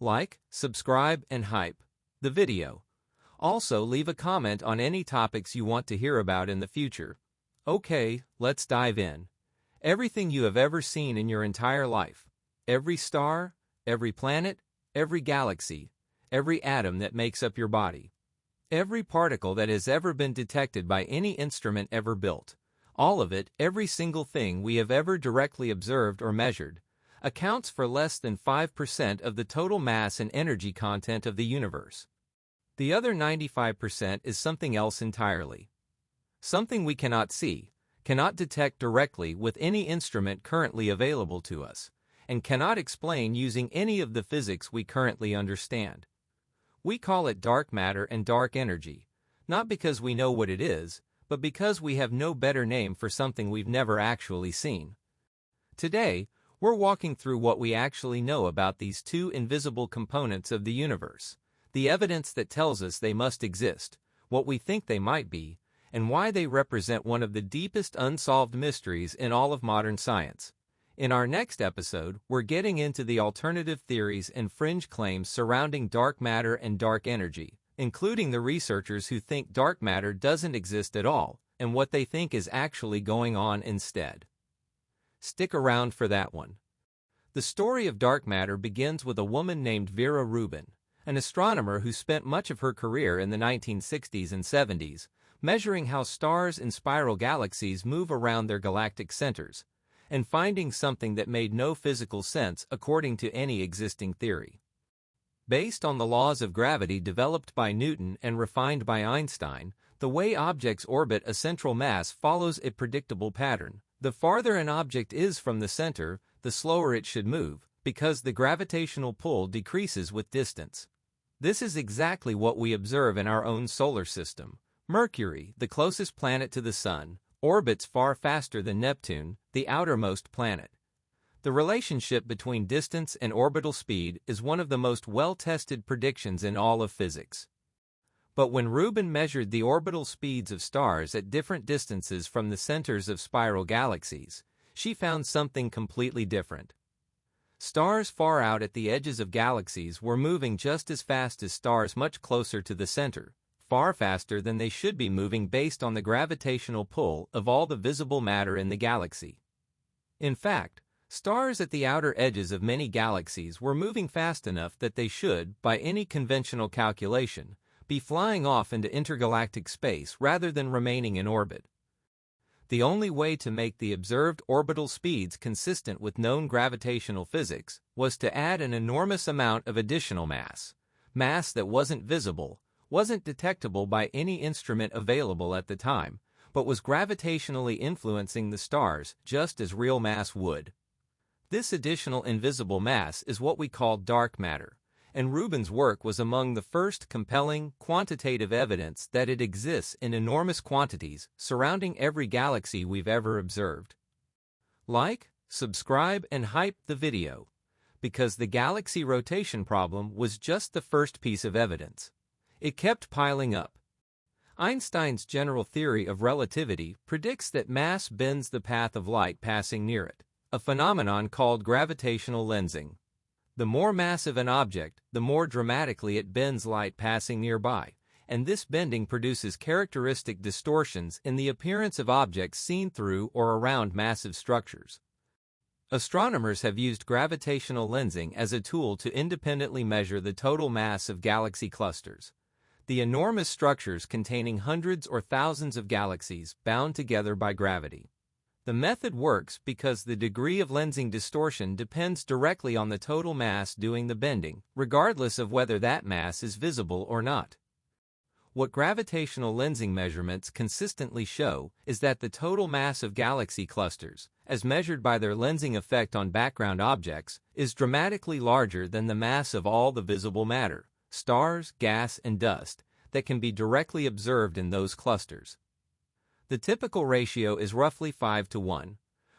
Like, subscribe, and hype the video. Also, leave a comment on any topics you want to hear about in the future. Okay, let's dive in. Everything you have ever seen in your entire life. Every star, every planet, every galaxy, every atom that makes up your body. Every particle that has ever been detected by any instrument ever built. All of it, every single thing we have ever directly observed or measured, accounts for less than 5% of the total mass and energy content of the universe. The other 95% is something else entirely. Something we cannot see, cannot detect directly with any instrument currently available to us, and cannot explain using any of the physics we currently understand. We call it dark matter and dark energy, not because we know what it is, but because we have no better name for something we've never actually seen. Today, we're walking through what we actually know about these two invisible components of the universe, the evidence that tells us they must exist, what we think they might be, and why they represent one of the deepest unsolved mysteries in all of modern science. In our next episode, we're getting into the alternative theories and fringe claims surrounding dark matter and dark energy, including the researchers who think dark matter doesn't exist at all, and what they think is actually going on instead. Stick around for that one. The story of dark matter begins with a woman named Vera Rubin, an astronomer who spent much of her career in the 1960s and 70s, measuring how stars and spiral galaxies move around their galactic centers, and finding something that made no physical sense according to any existing theory. Based on the laws of gravity developed by Newton and refined by Einstein, the way objects orbit a central mass follows a predictable pattern. The farther an object is from the center, the slower it should move, because the gravitational pull decreases with distance. This is exactly what we observe in our own solar system. Mercury, the closest planet to the Sun, orbits far faster than Neptune, the outermost planet. The relationship between distance and orbital speed is one of the most well-tested predictions in all of physics. But when Rubin measured the orbital speeds of stars at different distances from the centers of spiral galaxies, she found something completely different. Stars far out at the edges of galaxies were moving just as fast as stars much closer to the center, far faster than they should be moving based on the gravitational pull of all the visible matter in the galaxy. In fact, stars at the outer edges of many galaxies were moving fast enough that they should, by any conventional calculation, be flying off into intergalactic space rather than remaining in orbit. The only way to make the observed orbital speeds consistent with known gravitational physics was to add an enormous amount of additional mass that wasn't visible, wasn't detectable by any instrument available at the time, but was gravitationally influencing the stars just as real mass would. This additional invisible mass is what we call dark matter, and Rubin's work was among the first compelling, quantitative evidence that it exists in enormous quantities surrounding every galaxy we've ever observed. Like, subscribe, and hype the video, because the galaxy rotation problem was just the first piece of evidence. It kept piling up. Einstein's general theory of relativity predicts that mass bends the path of light passing near it, a phenomenon called gravitational lensing. The more massive an object, the more dramatically it bends light passing nearby, and this bending produces characteristic distortions in the appearance of objects seen through or around massive structures. Astronomers have used gravitational lensing as a tool to independently measure the total mass of galaxy clusters, the enormous structures containing hundreds or thousands of galaxies bound together by gravity. The method works because the degree of lensing distortion depends directly on the total mass doing the bending, regardless of whether that mass is visible or not. What gravitational lensing measurements consistently show is that the total mass of galaxy clusters, as measured by their lensing effect on background objects, is dramatically larger than the mass of all the visible matter, stars, gas, and dust, that can be directly observed in those clusters. The typical ratio is roughly 5 to 1.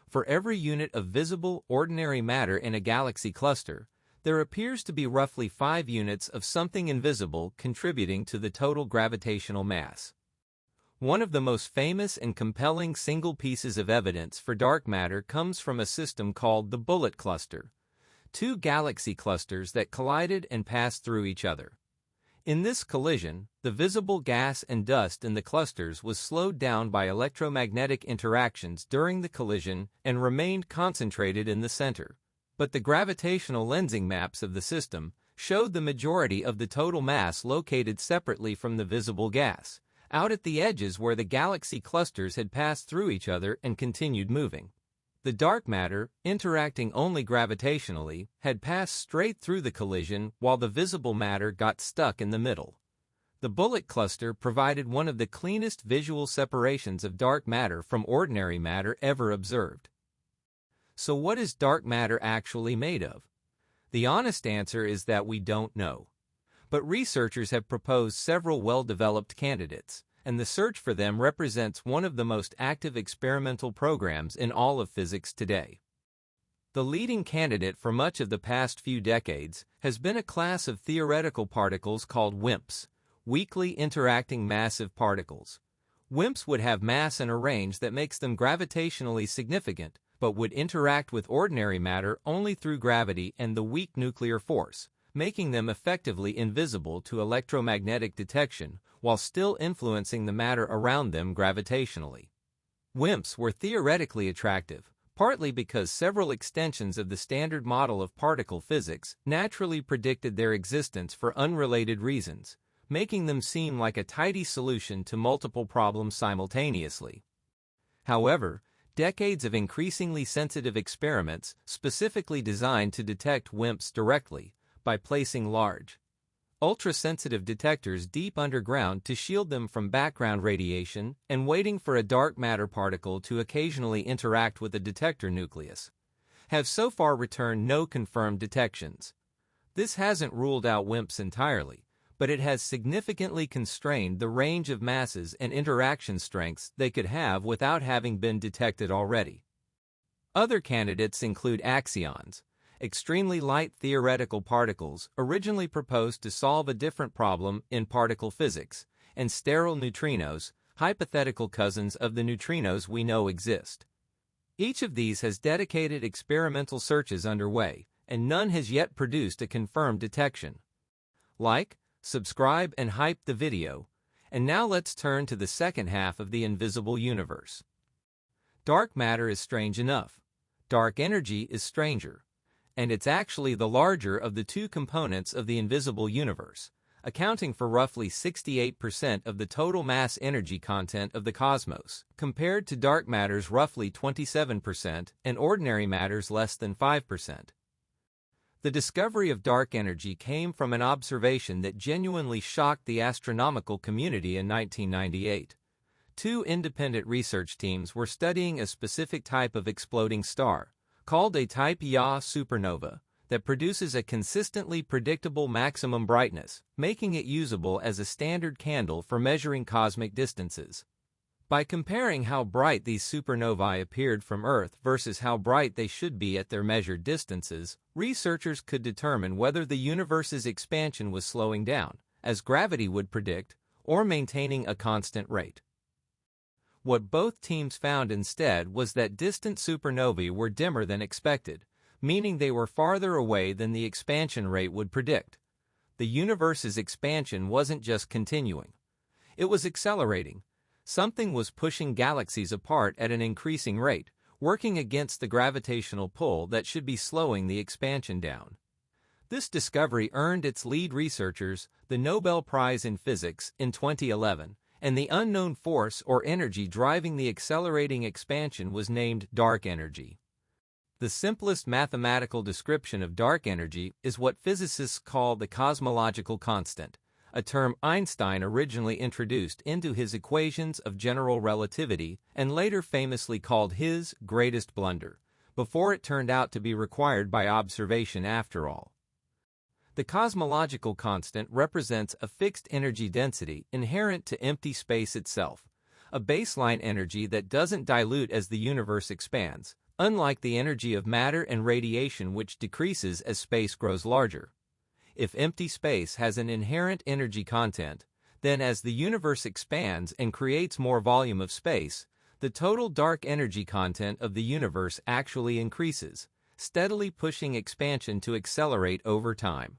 For every unit of visible, ordinary matter in a galaxy cluster, there appears to be roughly 5 units of something invisible contributing to the total gravitational mass. One of the most famous and compelling single pieces of evidence for dark matter comes from a system called the bullet cluster. two galaxy clusters that collided and passed through each other. In this collision, the visible gas and dust in the clusters was slowed down by electromagnetic interactions during the collision and remained concentrated in the center. But the gravitational lensing maps of the system showed the majority of the total mass located separately from the visible gas, out at the edges where the galaxy clusters had passed through each other and continued moving. The dark matter, interacting only gravitationally, had passed straight through the collision while the visible matter got stuck in the middle. The bullet cluster provided one of the cleanest visual separations of dark matter from ordinary matter ever observed. So what is dark matter actually made of? The honest answer is that we don't know. But researchers have proposed several well-developed candidates, and the search for them represents one of the most active experimental programs in all of physics today. The leading candidate for much of the past few decades has been a class of theoretical particles called WIMPs, weakly interacting massive particles. WIMPs would have mass and a range that makes them gravitationally significant, but would interact with ordinary matter only through gravity and the weak nuclear force, making them effectively invisible to electromagnetic detection while still influencing the matter around them gravitationally. WIMPs were theoretically attractive, partly because several extensions of the standard model of particle physics naturally predicted their existence for unrelated reasons, making them seem like a tidy solution to multiple problems simultaneously. However, decades of increasingly sensitive experiments specifically designed to detect WIMPs directly, by placing large, ultra-sensitive detectors deep underground to shield them from background radiation and waiting for a dark matter particle to occasionally interact with the detector nucleus, have so far returned no confirmed detections. This hasn't ruled out WIMPs entirely, but it has significantly constrained the range of masses and interaction strengths they could have without having been detected already. Other candidates include axions, extremely light theoretical particles originally proposed to solve a different problem in particle physics, and sterile neutrinos, hypothetical cousins of the neutrinos we know exist. Each of these has dedicated experimental searches underway, and none has yet produced a confirmed detection. Like, subscribe and hype the video, and now let's turn to the second half of the invisible universe. Dark matter is strange enough. Dark energy is stranger. And it's actually the larger of the two components of the invisible universe, accounting for roughly 68% of the total mass energy content of the cosmos, compared to dark matter's roughly 27% and ordinary matter's less than 5%. The discovery of dark energy came from an observation that genuinely shocked the astronomical community in 1998. Two independent research teams were studying a specific type of exploding star, called a type Ia supernova, that produces a consistently predictable maximum brightness, making it usable as a standard candle for measuring cosmic distances. By comparing how bright these supernovae appeared from Earth versus how bright they should be at their measured distances, researchers could determine whether the universe's expansion was slowing down, as gravity would predict, or maintaining a constant rate. What both teams found instead was that distant supernovae were dimmer than expected, meaning they were farther away than the expansion rate would predict. The universe's expansion wasn't just continuing. It was accelerating. Something was pushing galaxies apart at an increasing rate, working against the gravitational pull that should be slowing the expansion down. This discovery earned its lead researchers the Nobel Prize in Physics in 2011, and the unknown force or energy driving the accelerating expansion was named dark energy. The simplest mathematical description of dark energy is what physicists call the cosmological constant, a term Einstein originally introduced into his equations of general relativity and later famously called his greatest blunder, before it turned out to be required by observation after all. The cosmological constant represents a fixed energy density inherent to empty space itself, a baseline energy that doesn't dilute as the universe expands, unlike the energy of matter and radiation which decreases as space grows larger. If empty space has an inherent energy content, then as the universe expands and creates more volume of space, the total dark energy content of the universe actually increases, steadily pushing expansion to accelerate over time.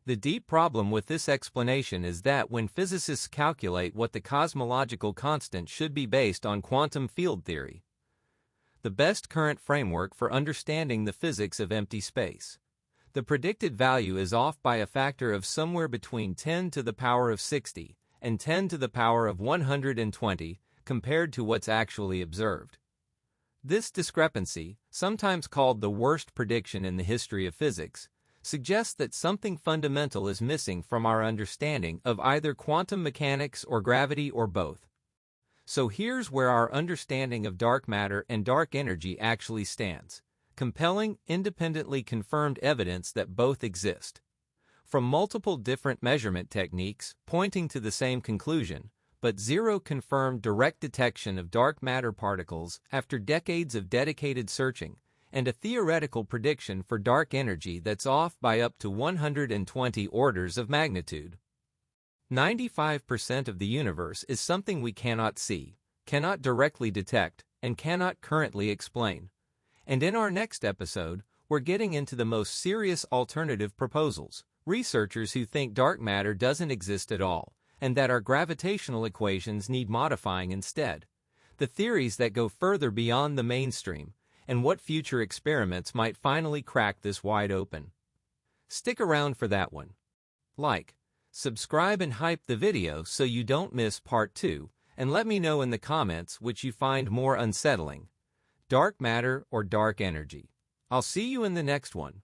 The deep problem with this explanation is that when physicists calculate what the cosmological constant should be based on quantum field theory, the best current framework for understanding the physics of empty space, the predicted value is off by a factor of somewhere between 10 to the power of 60 and 10 to the power of 120 compared to what's actually observed. This discrepancy, sometimes called the worst prediction in the history of physics, suggests that something fundamental is missing from our understanding of either quantum mechanics or gravity or both. So here's where our understanding of dark matter and dark energy actually stands: compelling, independently confirmed evidence that both exist. From multiple different measurement techniques pointing to the same conclusion, but zero confirmed direct detection of dark matter particles after decades of dedicated searching, and a theoretical prediction for dark energy that's off by up to 120 orders of magnitude. 95% of the universe is something we cannot see, cannot directly detect, and cannot currently explain. And in our next episode, we're getting into the most serious alternative proposals, researchers who think dark matter doesn't exist at all, and that our gravitational equations need modifying instead, the theories that go further beyond the mainstream, and what future experiments might finally crack this wide open. Stick around for that one. Like, subscribe and hype the video so you don't miss part 2, and let me know in the comments which you find more unsettling: dark matter or dark energy. I'll see you in the next one.